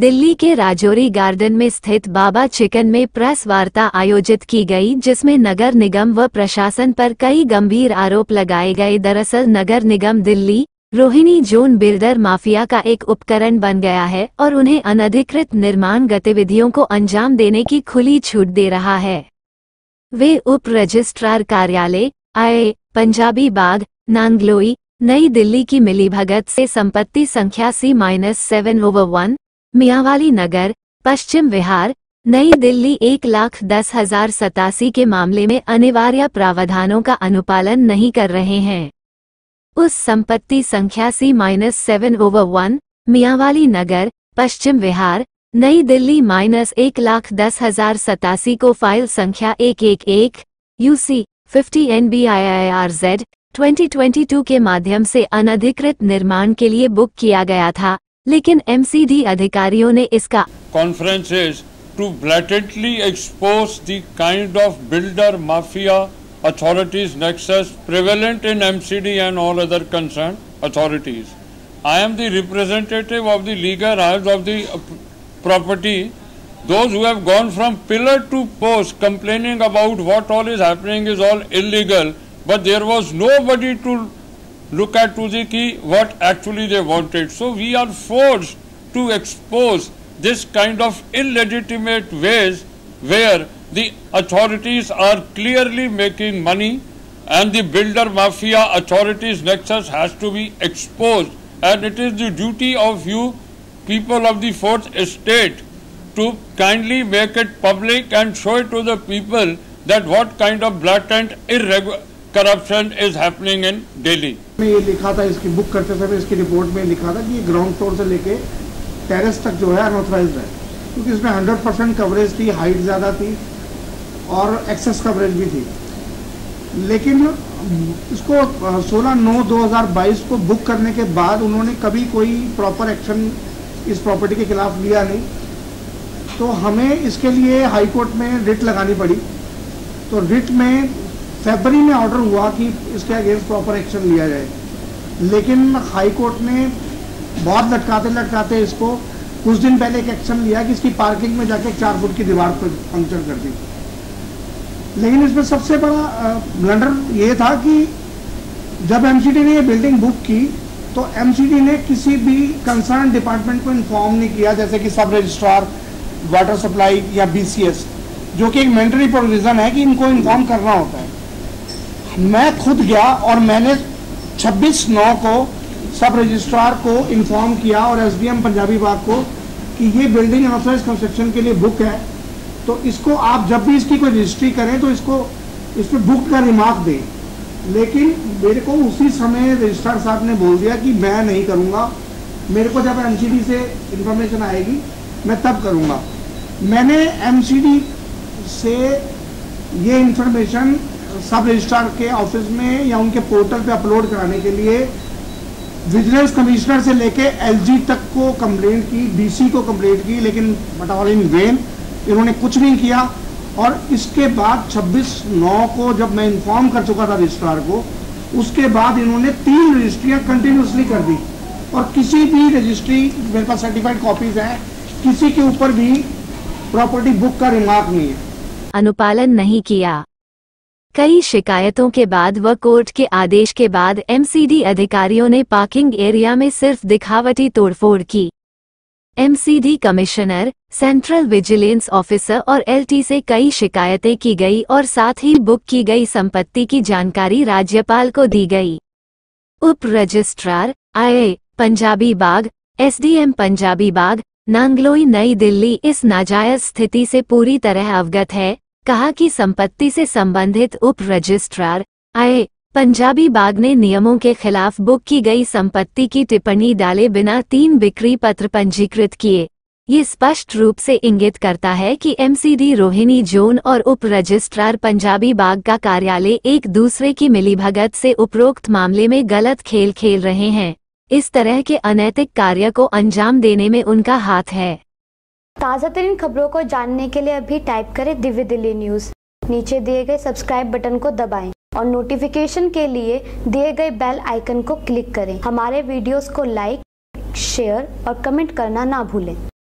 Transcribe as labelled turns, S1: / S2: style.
S1: दिल्ली के राजौरी गार्डन में स्थित बाबा चिकन में प्रेस वार्ता आयोजित की गई, जिसमें नगर निगम व प्रशासन पर कई गंभीर आरोप लगाए गए। दरअसल नगर निगम Delhi Rohini zone builder mafia का एक उपकरण बन गया है और उन्हें अनधिकृत निर्माण गतिविधियों को अंजाम देने की खुली छूट दे रहा है। वे उप रजिस्ट्रार कार्यालय आए पंजाबी बाग नांगलोई नई दिल्ली की मिलीभगत से संपत्ति संख्या C-7/1 मियांवाली नगर पश्चिम विहार नई दिल्ली 1,10,087 के मामले में अनिवार्य प्रावधानों का अनुपालन नहीं कर रहे हैं। उस संपत्ति संख्या C-7/1 मियांवाली नगर पश्चिम विहार नई दिल्ली -1,10,087 को फाइल संख्या 111 UC 50 NBIIRZ 2022 के माध्यम से अनधिकृत निर्माण के लिए बुक किया गया था, लेकिन MCD अधिकारियों ने इसका
S2: conferences to blatantly expose the kind of builder mafia authorities nexus prevalent in MCD and all other concerned authorities. I am the representative of the legal rights of the property. Those who have gone from pillar to post complaining about what all is happening is all illegal, but there was nobody to look at to the key what actually they wanted. So we are forced to expose this kind of illegitimate ways where the authorities are clearly making money, and the builder mafia authorities nexus has to be exposed, and it is the duty of you people of the fourth estate to kindly make it public and show it to the people that what kind of blatant corruption is happening in Delhi.
S3: मैं ये लिखा था, इसकी book करते समय इसकी report में लिखा था कि ये ग्राउंड फ्लोर से लेके टेरेस तक जो है अनऑथराइज्ड है, क्योंकि इसमें 100% कवरेज थी, हाइट ज़्यादा थी और एक्सेस कवरेज भी थी। लेकिन इसको 16/9/2022 को बुक करने के बाद उन्होंने कभी कोई प्रॉपर एक्शन इस प्रॉपर्टी के खिलाफ लिया नहीं, तो हमें इसके लिए हाई कोर्ट में रिट लगानी पड़ी। तो रिट में फरवरी में ऑर्डर हुआ कि इसके अगेंस्ट प्रॉपर एक्शन लिया जाए, लेकिन हाई कोर्ट ने बहुत लटकाते लटकाते इसको कुछ दिन पहले एक एक्शन लिया कि इसकी पार्किंग में जाके 4 फुट की दीवार पर पंक्चर कर दी। लेकिन इसमें सबसे बड़ा ब्लंडर ये था कि जब MCD ने ये बिल्डिंग बुक की तो MCD ने किसी भी कंसर्न डिपार्टमेंट को इन्फॉर्म नहीं किया, जैसे कि सब रजिस्ट्रार वाटर सप्लाई या BCS, जो कि एक मैंडेटरी प्रोविजन है कि इनको इन्फॉर्म करना होता है। मैं खुद गया और मैंने 26/9 को सब रजिस्ट्रार को इन्फॉर्म किया और SDM पंजाबी बाग को कि ये बिल्डिंग अनऑथराइज्ड कंस्ट्रक्शन के लिए बुक है, तो इसको आप जब भी इसकी कोई रजिस्ट्री करें तो इसको इस पर बुक का रिमार्क दें। लेकिन मेरे को उसी समय रजिस्ट्रार साहब ने बोल दिया कि मैं नहीं करूँगा, मेरे को जब MCD से इंफॉर्मेशन आएगी मैं तब करूँगा। मैंने MCD से ये इंफॉर्मेशन सब रजिस्ट्रार के ऑफिस में या उनके पोर्टल पे अपलोड कराने के लिए विजिलेंस कमिश्नर से लेके LG तक को कंप्लेंट की, DC को कंप्लेंट की, लेकिन बट ऑल इन वेन, इन्होंने कुछ नहीं किया। और इसके बाद 26/9 को जब मैं इन्फॉर्म कर चुका था रजिस्ट्रार को, उसके बाद इन्होंने 3 रजिस्ट्रियाँ कंटिन्यूसली कर दी और किसी भी रजिस्ट्री, मेरे पास सर्टिफाइड कॉपीज हैं, किसी के ऊपर भी प्रॉपर्टी बुक का रिमार्क नहीं है।
S1: अनुपालन नहीं किया। कई शिकायतों के बाद व कोर्ट के आदेश के बाद MCD अधिकारियों ने पार्किंग एरिया में सिर्फ दिखावटी तोड़फोड़ की। MCD commissioner, central vigilance officer और LT से कई शिकायतें की गई और साथ ही बुक की गई संपत्ति की जानकारी राज्यपाल को दी गई। उप रजिस्ट्रार IA पंजाबी बाग SDM पंजाबी बाग नांगलोई नई दिल्ली इस नाजायज स्थिति से पूरी तरह अवगत है। कहा कि संपत्ति से संबंधित उप रजिस्ट्रार IA पंजाबी बाग ने नियमों के खिलाफ बुक की गई संपत्ति की टिप्पणी डाले बिना 3 बिक्री पत्र पंजीकृत किए। ये स्पष्ट रूप से इंगित करता है कि MCD रोहिणी जोन और उप रजिस्ट्रार पंजाबी बाग का कार्यालय एक दूसरे की मिलीभगत से उपरोक्त मामले में गलत खेल खेल रहे हैं। इस तरह के अनैतिक कार्य को अंजाम देने में उनका हाथ है।
S4: ताज़ा तरीन खबरों को जानने के लिए अभी टाइप करें दिव्य दिल्ली न्यूज़। नीचे दिए गए सब्सक्राइब बटन को दबाएं और नोटिफिकेशन के लिए दिए गए बेल आइकन को क्लिक करें। हमारे वीडियोस को लाइक, शेयर और कमेंट करना ना भूलें।